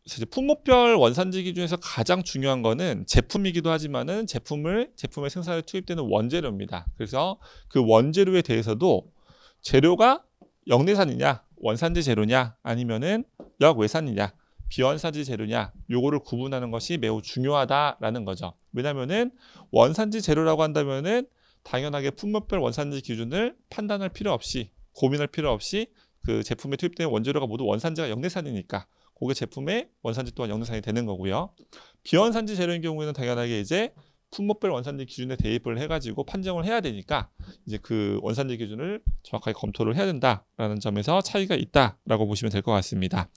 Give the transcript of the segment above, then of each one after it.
이제 품목별 원산지 기준에서 가장 중요한 거는 제품이기도 하지만은 제품의 생산에 투입되는 원재료입니다. 그래서 그 원재료에 대해서도 재료가 영내산이냐, 원산지 재료냐, 아니면은 역외산이냐, 비원산지 재료냐, 요거를 구분하는 것이 매우 중요하다라는 거죠. 왜냐면은 원산지 재료라고 한다면은 당연하게 품목별 원산지 기준을 판단할 필요 없이, 고민할 필요 없이 그 제품에 투입되는 원재료가 모두 원산지가 영내산이니까 그게 제품의 원산지 또한 영내산이 되는 거고요. 비원산지 재료인 경우에는 당연하게 이제 품목별 원산지 기준에 대입을 해가지고 판정을 해야 되니까 이제 그 원산지 기준을 정확하게 검토를 해야 된다라는 점에서 차이가 있다라고 보시면 될 것 같습니다.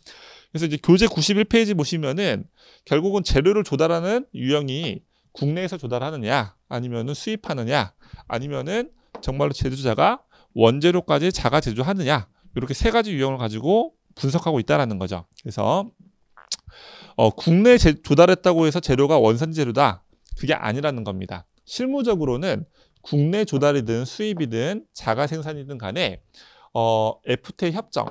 그래서 이제 교재 91페이지 보시면은 결국은 재료를 조달하는 유형이 국내에서 조달하느냐, 아니면은 수입하느냐, 아니면은 정말로 제조자가 원재료까지 자가 제조하느냐, 이렇게 세 가지 유형을 가지고 분석하고 있다라는 거죠. 그래서 국내 조달했다고 해서 재료가 원산지 재료다, 그게 아니라는 겁니다. 실무적으로는 국내 조달이든 수입이든 자가 생산이든 간에 FTA 협정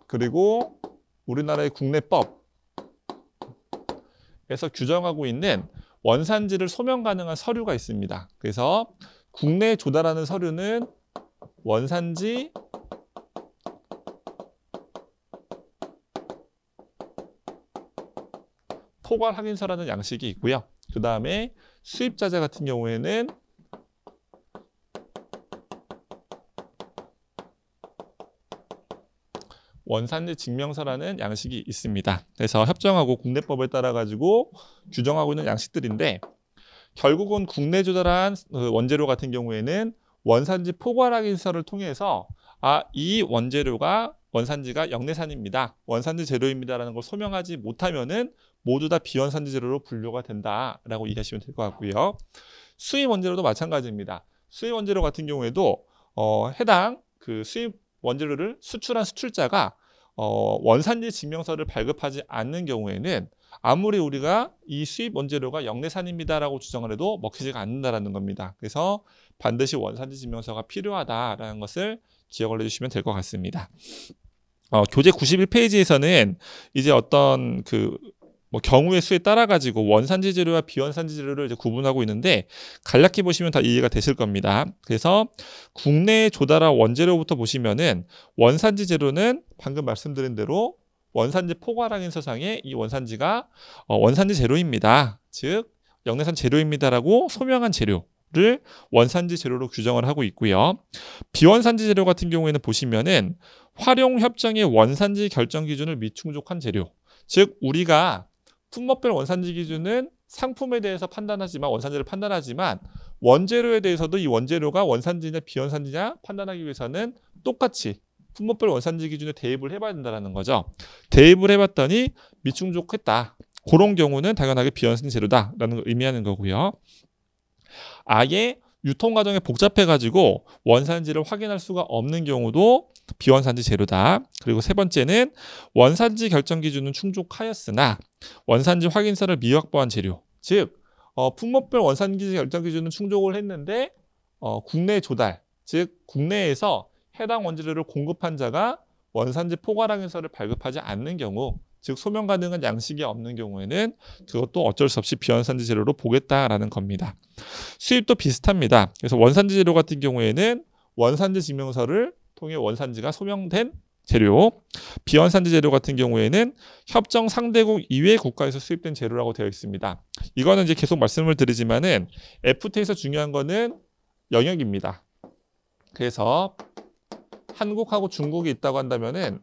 그리고 우리나라의 국내법에서 규정하고 있는 원산지를 소명 가능한 서류가 있습니다. 그래서 국내에 조달하는 서류는 원산지 포괄 확인서라는 양식이 있고요. 그 다음에 수입자재 같은 경우에는 원산지 증명서라는 양식이 있습니다. 그래서 협정하고 국내법에 따라 가지고 규정하고 있는 양식들인데, 결국은 국내 조달한 원재료 같은 경우에는 원산지 포괄 확인서를 통해서 이 원재료가 원산지가 영내산입니다, 원산지 재료입니다라는 걸 소명하지 못하면은 모두 다 비원산지 재료로 분류가 된다라고 이해하시면 될 것 같고요. 수입 원재료도 마찬가지입니다. 수입 원재료 같은 경우에도 해당 그 수입 원재료를 수출한 수출자가 원산지 증명서를 발급하지 않는 경우에는 아무리 우리가 이 수입 원재료가 영내산입니다라고 주장을 해도 먹히지가 않는다라는 겁니다. 그래서 반드시 원산지 증명서가 필요하다라는 것을 기억을 해주시면 될 것 같습니다. 교재 91페이지에서는 이제 어떤 경우의 수에 따라 가지고 원산지 재료와 비원산지 재료를 이제 구분하고 있는데, 간략히 보시면 다 이해가 되실 겁니다. 그래서 국내에 조달한 원재료부터 보시면은 원산지 재료는 방금 말씀드린 대로 원산지 포괄 확인서상에 이 원산지가 원산지 재료입니다, 즉 영내산 재료입니다라고 소명한 재료를 원산지 재료로 규정을 하고 있고요. 비원산지 재료 같은 경우에는 보시면은 활용협정의 원산지 결정 기준을 미충족한 재료, 즉 우리가 품목별 원산지 기준은 상품에 대해서 판단하지만, 원산지를 판단하지만 원재료에 대해서도 이 원재료가 원산지냐 비원산지냐 판단하기 위해서는 똑같이 품목별 원산지 기준에 대입을 해봐야 된다는 거죠. 대입을 해봤더니 미충족했다, 그런 경우는 당연하게 비원산지 재료다라는 걸 의미하는 거고요. 아예 유통 과정이 복잡해가지고 원산지를 확인할 수가 없는 경우도 비원산지 재료다. 그리고 세 번째는 원산지 결정 기준은 충족하였으나 원산지 확인서를 미확보한 재료, 즉 품목별 원산지 결정 기준은 충족을 했는데 국내 조달, 즉 국내에서 해당 원재료를 공급한 자가 원산지 포괄 확인서를 발급하지 않는 경우, 즉 소명 가능한 양식이 없는 경우에는 그것도 어쩔 수 없이 비원산지 재료로 보겠다라는 겁니다. 수입도 비슷합니다. 그래서 원산지 재료 같은 경우에는 원산지 증명서를 통해 원산지가 소명된 재료, 비원산지 재료 같은 경우에는 협정 상대국 이외 국가에서 수입된 재료라고 되어 있습니다. 이거는 이제 계속 말씀을 드리지만은 FTA에서 중요한 거는 영역입니다. 그래서 한국하고 중국이 있다고 한다면은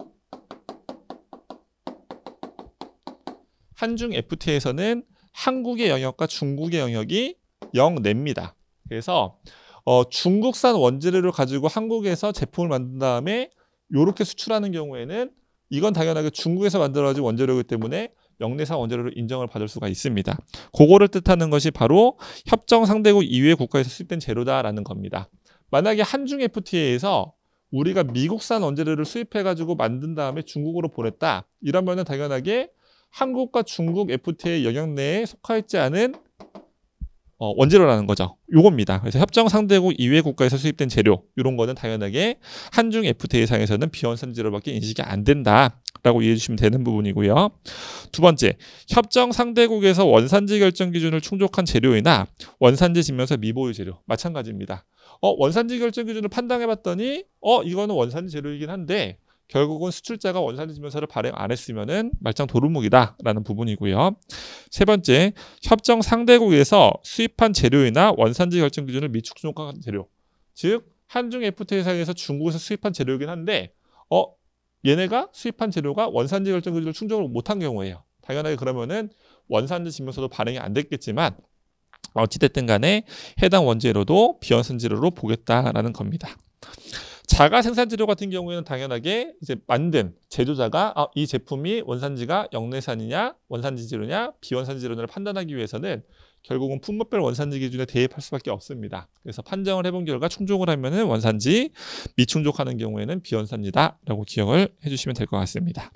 한중 FTA에서는 한국의 영역과 중국의 영역이 영내입니다. 그래서 중국산 원재료를 가지고 한국에서 제품을 만든 다음에 이렇게 수출하는 경우에는 이건 당연하게 중국에서 만들어진 원재료이기 때문에 영내산 원재료로 인정을 받을 수가 있습니다. 그거를 뜻하는 것이 바로 협정 상대국 이외의 국가에서 수입된 재료다라는 겁니다. 만약에 한중 FTA에서 우리가 미국산 원재료를 수입해가지고 만든 다음에 중국으로 보냈다, 이러면은 당연하게 한국과 중국 FTA 영역 내에 속하지 않은 원재료라는 거죠. 요겁니다. 그래서 협정 상대국 이외 국가에서 수입된 재료 이런 거는 당연하게 한중 FTA상에서는 비원산지로밖에 인식이 안 된다라고 이해해 주시면 되는 부분이고요. 두 번째, 협정 상대국에서 원산지 결정 기준을 충족한 재료이나 원산지 증명서 미보유 재료 마찬가지입니다. 원산지 결정 기준을 판단해 봤더니 이거는 원산지 재료이긴 한데 결국은 수출자가 원산지 증명서를 발행 안 했으면은 말짱 도루묵이다라는 부분이고요. 세 번째, 협정 상대국에서 수입한 재료이나 원산지 결정 기준을 미축 충족한 재료. 즉 한중 FTA상에서 중국에서 수입한 재료이긴 한데 얘네가 수입한 재료가 원산지 결정 기준을 충족을 못한 경우예요. 당연하게 그러면은 원산지 증명서도 발행이 안 됐겠지만 어찌됐든 간에 해당 원재료도 비원산 재료로 보겠다라는 겁니다. 자가 생산 재료 같은 경우에는 당연하게 이제 만든 제조자가 이 제품이 원산지가 영내산이냐 원산지 재료냐 비원산지 재료냐를 판단하기 위해서는 결국은 품목별 원산지 기준에 대입할 수밖에 없습니다. 그래서 판정을 해본 결과 충족을 하면은 원산지, 미충족하는 경우에는 비원산지다라고 기억을 해주시면 될 것 같습니다.